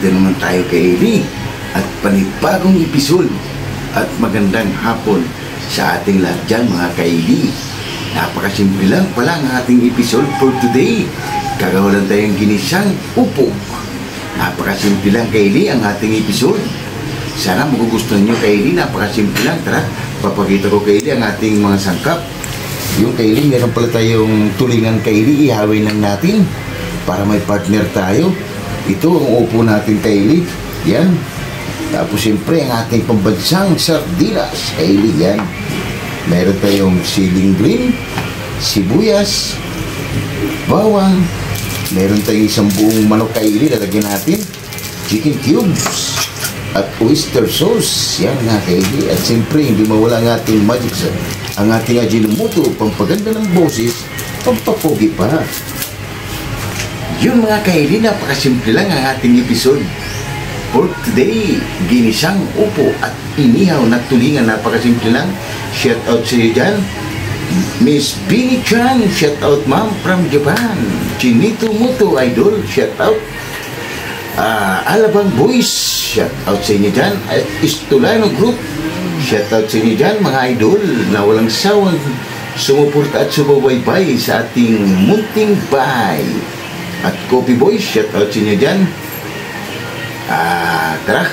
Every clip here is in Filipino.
nandito naman tayo kay Eli at panibagong episode at magandang hapon sa ating lahat dyan mga ka-Eli. Napakasimple lang pala ang ating episode for today. Gagawa lang tayong ginisang upo. Napakasimple lang ka-Eli ang ating episode. Sana magugustuhan nyo ka-Eli. Napakasimple lang. Tara, papakita ko ka-Eli ang ating mga sangkap. Yung ka-Eli, meron pala tayong tulingan ka-Eli. Ihawin lang natin para may partner tayo. Ito ang upo natin ka-Eli. Yan. Tapos siyempre ang ating pambansang sardinas ka-Eli. Yan. Meron tayong siling green, sibuyas, bawang. Meron tayong isang buong manok ka-Eli. Lalagyan natin chicken cubes at oyster sauce. Yan nga ka-Eli. At siyempre hindi mawala ang ating magic sauce, ang ating Ajinomoto, pampaganda ng boses, pampapogi pa. Yun mga ka-Eli, napakasimple lang ang ating episode for today. Ginisang upo at inihaw na tulingan. Napakasimple lang. Shout out sa iyo dyan, Miss Bini Chan. Shout out ma'am from Japan. Chinito Muto Idol. Shout out. Alabang Boys. Shout out sa inyo dyan. Istulano Group. Shout out sa inyo dyan mga idol na walang sawang sumuporta at sumabaybay sa ating munting bahay. At Coffee Boys, shout out sa inyo dyan. Tara,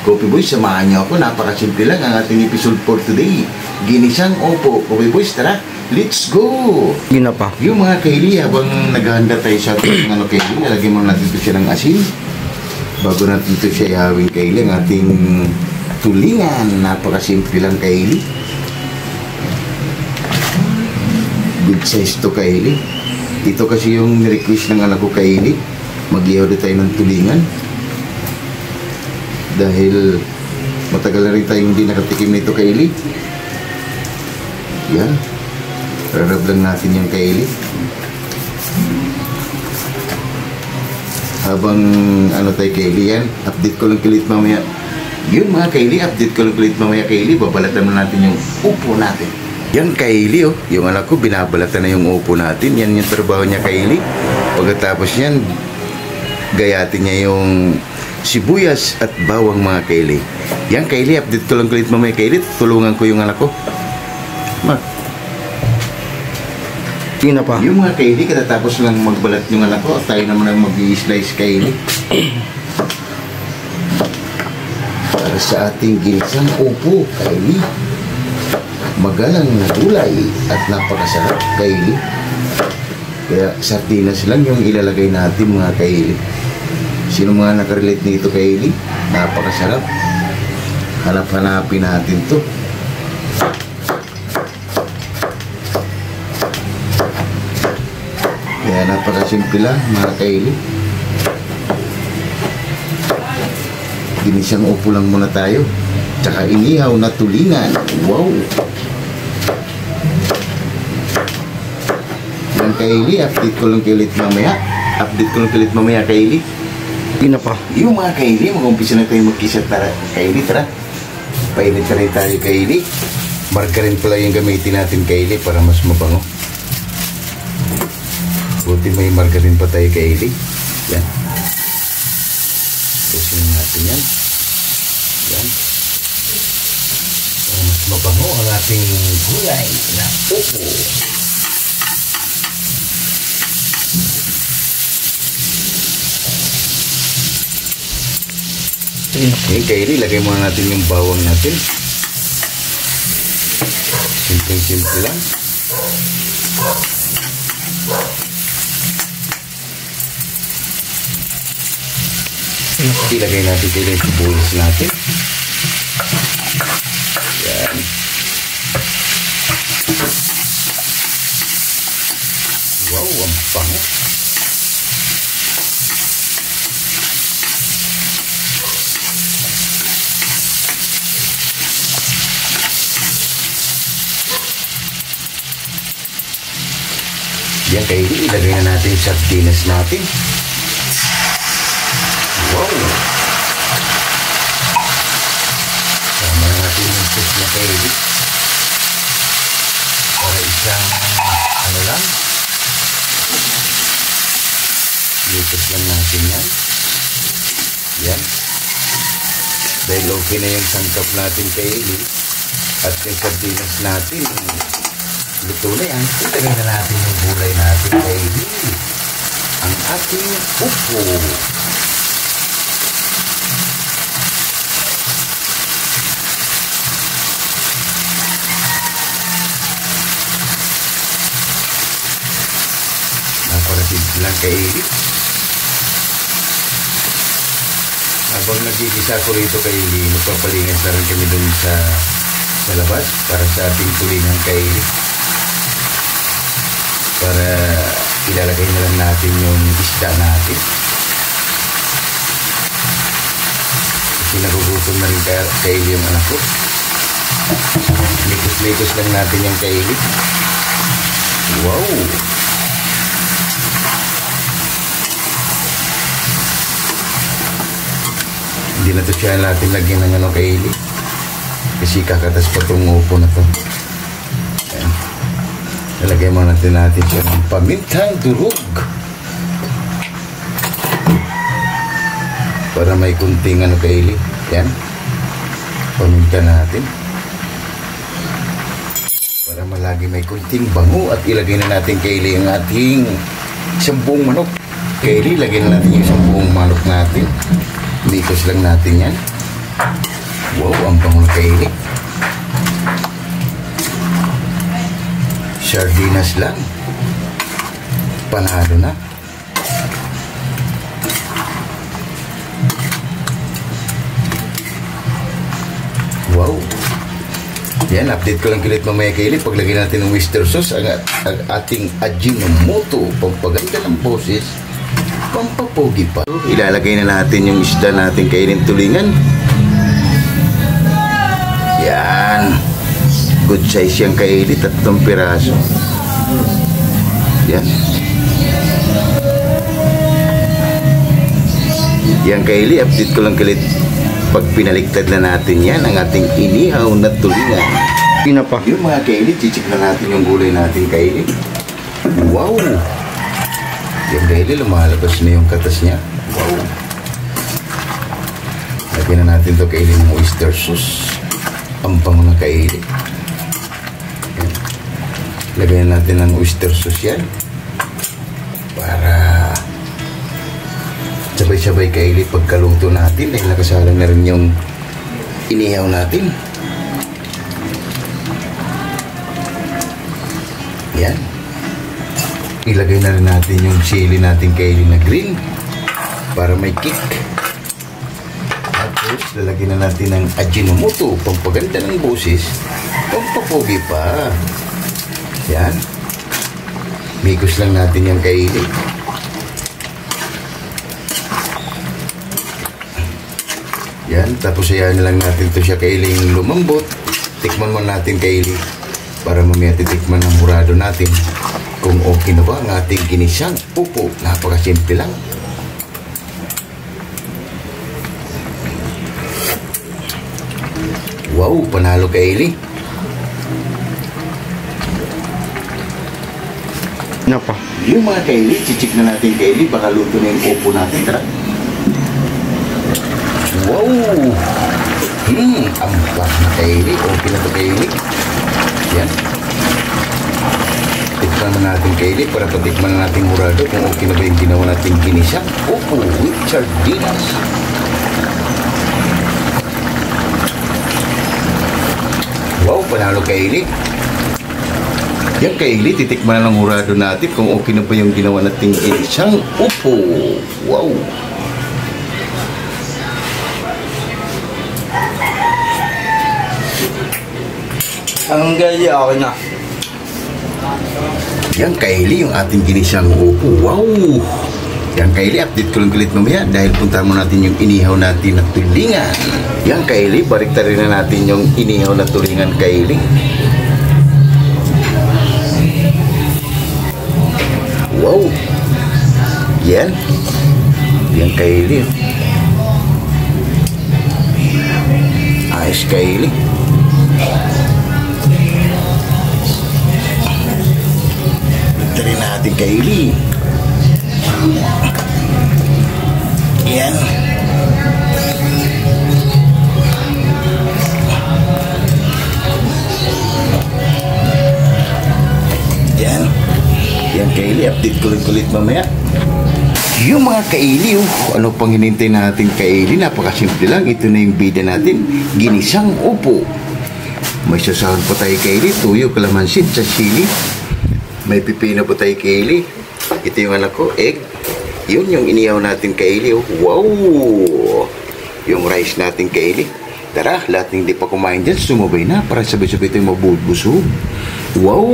Coffee Boys, samahan niyo ako. Napakasimple lang ang ating episode for today. Ginisang upo. Coffee Boys, tara, let's go! Yun na pa. Yung mga ka-Eli, habang naghahanda tayo sa ating ka-Eli, nalagyan mo natin ito siya ng asin. Bago natin ito siya ihawin ka-Eli, ang ating tulingan. Napakasimple lang ka-Eli. Good size to ka-Eli. Ito kasi yung request ng anak ko ka-Eli. Mag-ihaw na tayo ng tulingan. Dahil matagal na rin tayong hindi nakatikim nito ka-Eli. Yan. Rarab lang natin yung ka-Eli. Habang tayo ka-Eli yan, update ko lang kilit mamaya. Yun mga ka-Eli, update ko lang kilit mamaya ka-Eli. Babalatan na natin yung upo natin. Yan ka-Eli, oh. Yung anak ko, binabalatan na yung upo natin. Yan yung trabaho niya ka-Eli. Pagkatapos yan, gayatin niya yung sibuyas at bawang mga ka-Eli. Yan ka-Eli, update ko lang kulit mamaya ka-Eli. Tulungan ko yung anak ko. Yun na pa. Yung mga ka-Eli, katatapos lang magbalat yung anak ko. Tayo naman ang mag-i-slice ka-Eli. Para sa ating ginisang upo ka-Eli. Magalang na gulay at napakasarap ka-Eli. Kaya sardinas lang yung ilalagay natin mga ka-Eli. Sino mga nakarelate nito ka-Eli? Napakasarap. Hanap-hanapin natin to. Kaya napakasimple lang mga ka-Eli. Ginisang upo lang muna tayo. Tsaka inihaw na tulingan. Wow! Yan ka-Eli, update ko lang kilit mamaya. Update ko lang kilit mamaya ka-Eli. Yun na pa. Yung mga ka-Eli, mag-umpisa na tayo magkisa. Tara, ka-Eli, tara. Painit na rin tayo ka-Eli. Margarine pala yung gamitin natin ka-Eli para mas mabango. Buti may margarine pa tayo ka-Eli. Yan. Pusin natin yan. Yan. Para mas mabango ang ating gulay na upo. Okay, ka-Eli, lagay muna natin yung bawang natin. Simple lang. Ilagay natin yung sibuyas natin. Yan. Wow, ang pango. Yan ka-Eli, ilagay na natin yung sardinas natin. Wow! Sama na natin yung sauce na ka-Eli. Para isang, lang. Lipat lang natin yan. Yan. Dahil okay na yung sangkap natin kaili at yung sardinas natin, luto na yan. Ilagay na natin yung gulay natin kaili. Ang ating upo. Napakasimple lang kaili. Habang nagigisa ko rito kaili, magpapalingas na rin kami dun sa labas para sa ating tulingan kaili. Para ilalagay na lang natin yung isda natin. Kasi nagugutom na rin kaili yung anak ko. Likos-likos lang natin yung kaili. Wow! Hindi na ito siya natin lagyan ng kaili. Kasi kakatas pa itong upo na ito. Ayan. Nalagay mo natin siya ng pamintang durog. Para may kunting kaili. Ayan. Paminta natin. Para malagi may kunting bango. At ilagay na natin kaili ang ating isang buong manok. Kaili, lagay na natin yung isang buong manok natin. Mikos lang natin yan. Wow, ang bango na kaili. Sardinas lang. Panalo na. Wow. Yan, update ko lang kilit mamaya kaili. Paglagay natin ng oyster sauce, ang ating Ajinomoto. Pampaganda ng boses. Pampapogi pa. Ilalagay na natin yung isda natin kainin tulingan. Yan. Good size yung kaili. 3 piraso. Yan. Yan kaili. Update ko lang kilit. Pag pinaliktad na natin yan, ang ating inihaw na tulingan. Pinapa. Yung mga kaili, chichik na natin yung gulay natin kaili. Wow! Yung kaili, lumalabas na yung katas niya. Wow! Lagyan na natin ito kaili ng oyster sauce. Ang bango na kaili. Lagyan natin ng oyster sauce yan. Para sabay-sabay kaili pagkaluto natin. Dahil nakasalang na rin yung inihaw natin. Yan. Ilagay na rin natin yung chili natin kaili na green para may kick. Tapos lalagyan na natin ng Ajinomoto, pampaganda ng boses, pampapogi pa. Yan. Mikos lang natin yung kaili. Yan. Tapos ayan na lang natin ito siya kailing lumambot. Tikman mo natin kaili para mamaya titikman ang murado natin. Kung okay na ba ang ating ginisang upo. Napakasimple lang. Wow, panalo kaili. Pinapa. Yung mga kaili, chichik na natin kaili. Baka luto na yung upo natin. Tara. Wow! Ang bang na kaili. Okay na ito kaili. Yan. Tikman na natin kaili para patikman na natin murado kung okay na ba yung ginawa natin ginisang upo with sardinas. Wow, panalo kaili. Yan kaili, titikman na ng murado natin kung okay na ba yung ginawa natin ginisang upo. Wow. Ang gali, okay na. Yan kaili, yung ating ginisang upo. Wow! Yan kaili, update ko lang kulit mamaya dahil punta mo natin yung inihaw natin na tulingan. Yan kaili, baliktarin na natin yung inihaw na tulingan kaili. Wow! Yan. Yan kaili. Ayos kaili. Baliktarin natin kaili. Yan. update ko rin ulit mamaya. Yung mga kaili, ano pang hinintay natin kaili? Napakasimple lang. Ito na yung bida natin. Ginisang upo. May sasahon po tayo kaili. Tuyo, kalamansin, sa sili. May pipino po tayo kaili. Ito yung anak ko, egg. Yun yung inihaw natin kaili. Wow! Yung rice natin kaili. Tara, lahat ng hindi pa kumain dyan, sumabay na para sabay-sabay tayong mabubusog. Wow!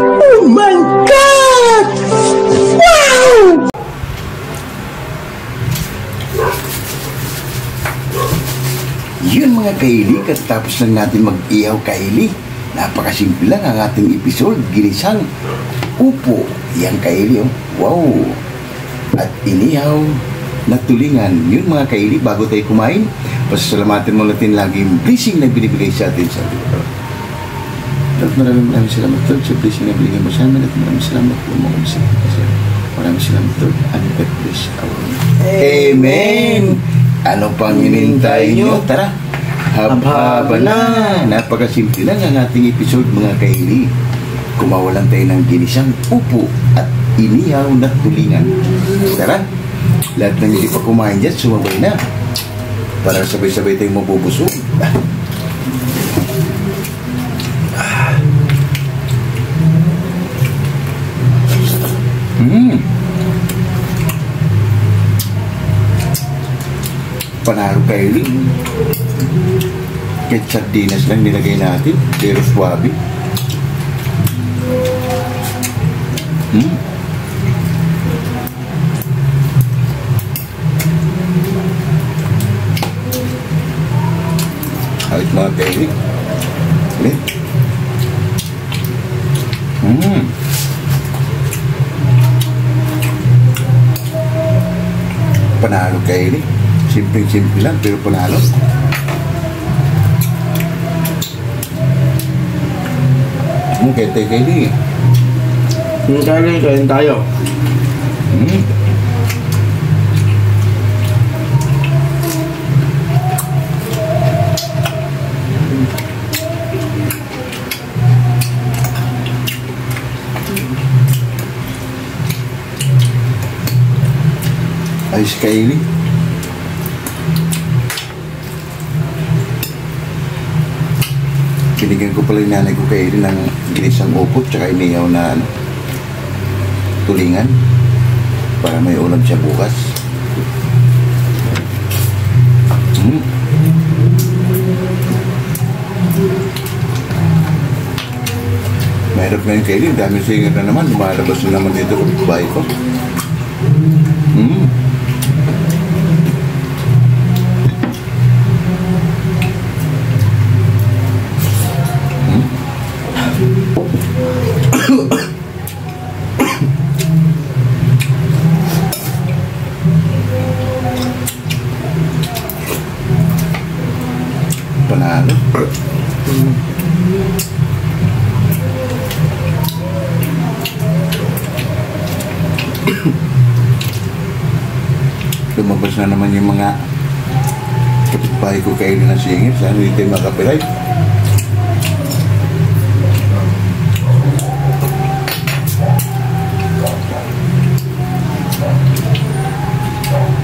Oh my God! Wow! Yun mga kaili, katapos lang natin mag-ihaw kaili. Napakasimple lang ang ating episode, ginisang upo. Yan kaili, wow! At inihaw na tulingan. Yun mga kaili, bago tayo kumain, pasasalamatin mo natin lagi yung blessing na binibigay sa atin sa atin. Maraming salamat, Lord, sa blessing na binigay mo sa amin, at maraming salamat po mga umisip. Maraming salamat, Lord, and God bless our Amen! Ano pang inintay nyo? Tara, haba na! Napakasimple lang ang ating episode mga kaili. Kumawalan tayo ng ginisang upo at inihaw na tulingan. Tara, lahat ng hindi pa kumain dyan, sumabay na para sabay-sabay tayong mabubusog. Panalo kaili. Kahit sardinas lang nilagay natin, pero swabe. Kahit mga kaili. Ulit. Panalo kaili. Simple-simple lang, pero panalo. Kaya tayo kaili. Kain tayo. Ayos kaili. Binigyan ko pala yung nanay ko kaili ng ginisang upo tsaka inihaw na tulingan para may ulam siya bukas. Mahirap na yung kaili. Dami singer na naman. Lumalabas na naman dito sa bahay ko. Panalo. Lumabas na naman yung mga kapitbahay ko kayo na singit. Sana hindi tayo makapiright.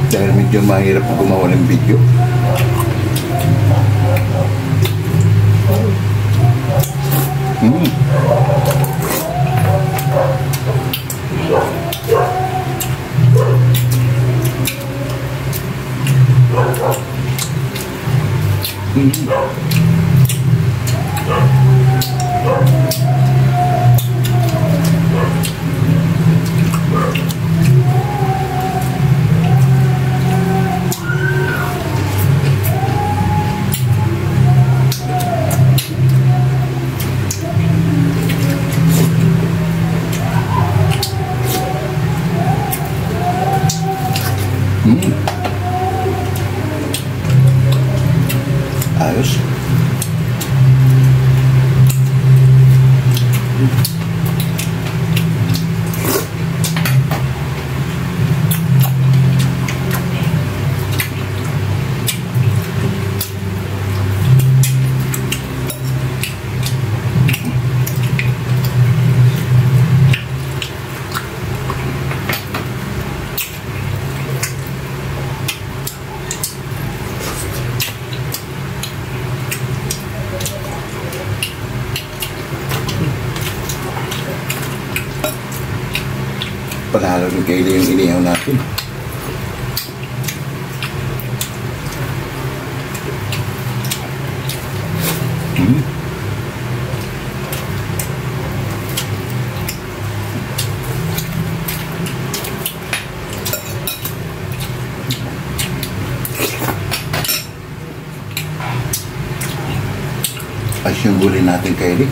Dahil medyo mahirap gumawa ng video. Ayos. Panalo ng kaili yung inihaw natin. Ay, yung gulay natin kaili.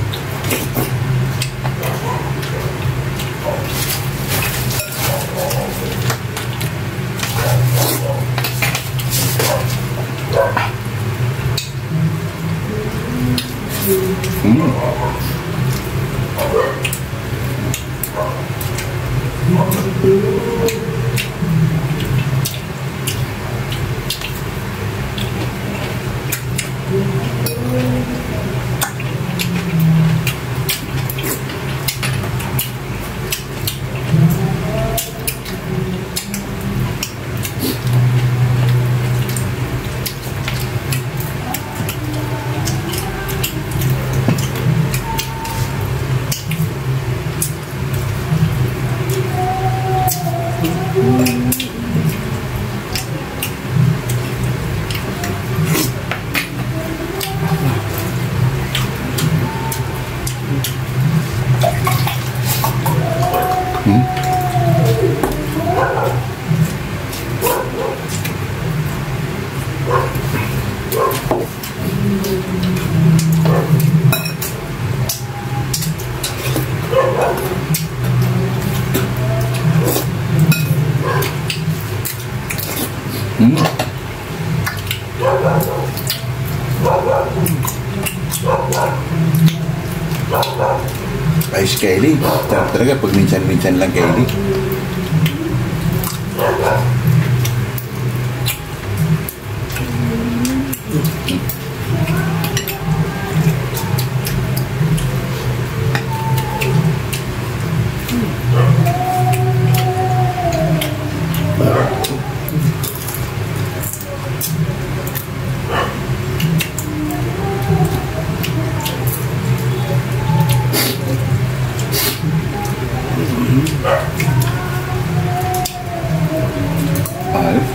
Ayos kaili. Sarap talaga pag minsan-minsan lang kaili. Ayos.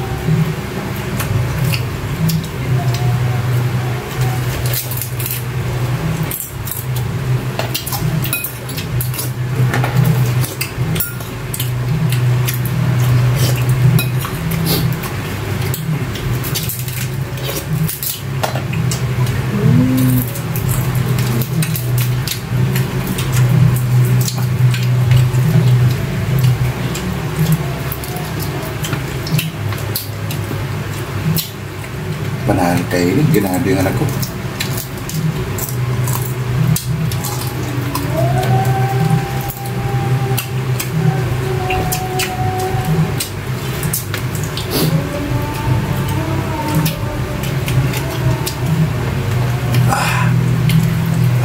Panalo kaili. Ginado yung anak ko.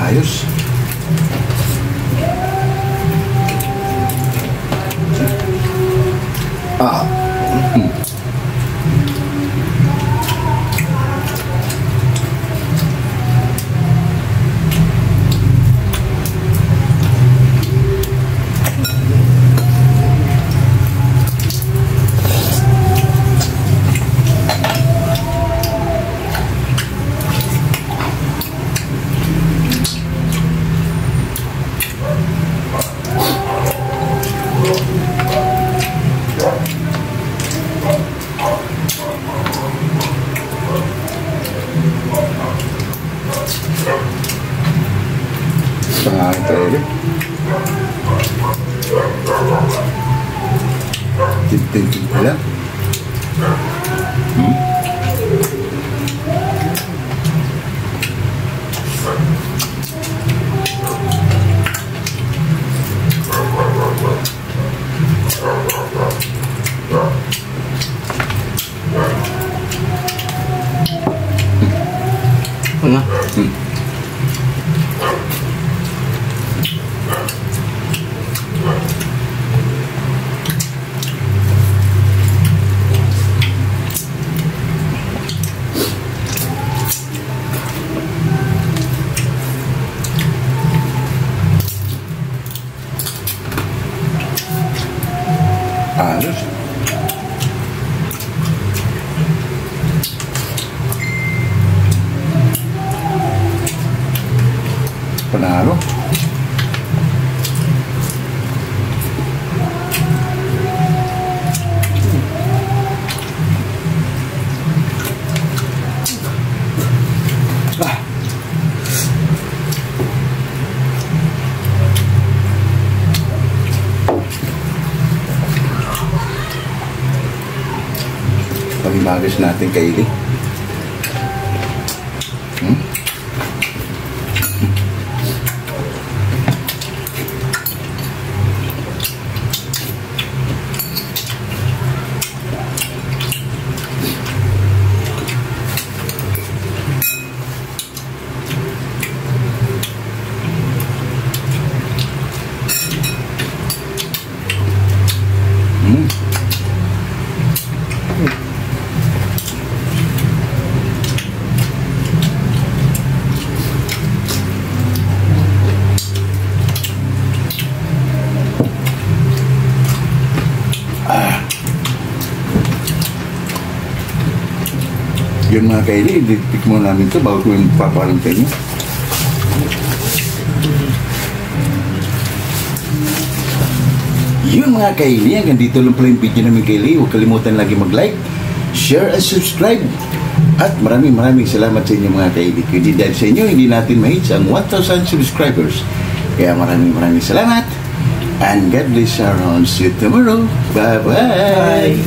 Ayos. Pangalan kaili. Tintin pala. Ano? panalo. Pag-imagas natin kaili. Yun mga kaili, i-pick mo namin ito bago ko yung papalam sa inyo. Yun mga kaili, hanggang dito lang pala yung video namin kaili. Huwag kalimutan lagi mag-like, share, and subscribe. At maraming salamat sa inyo mga kaili. Kaya dahil sa inyo, hindi natin ma-hits ang 1,000 subscribers. Kaya maraming salamat. And God bless our own. See you tomorrow. Bye-bye.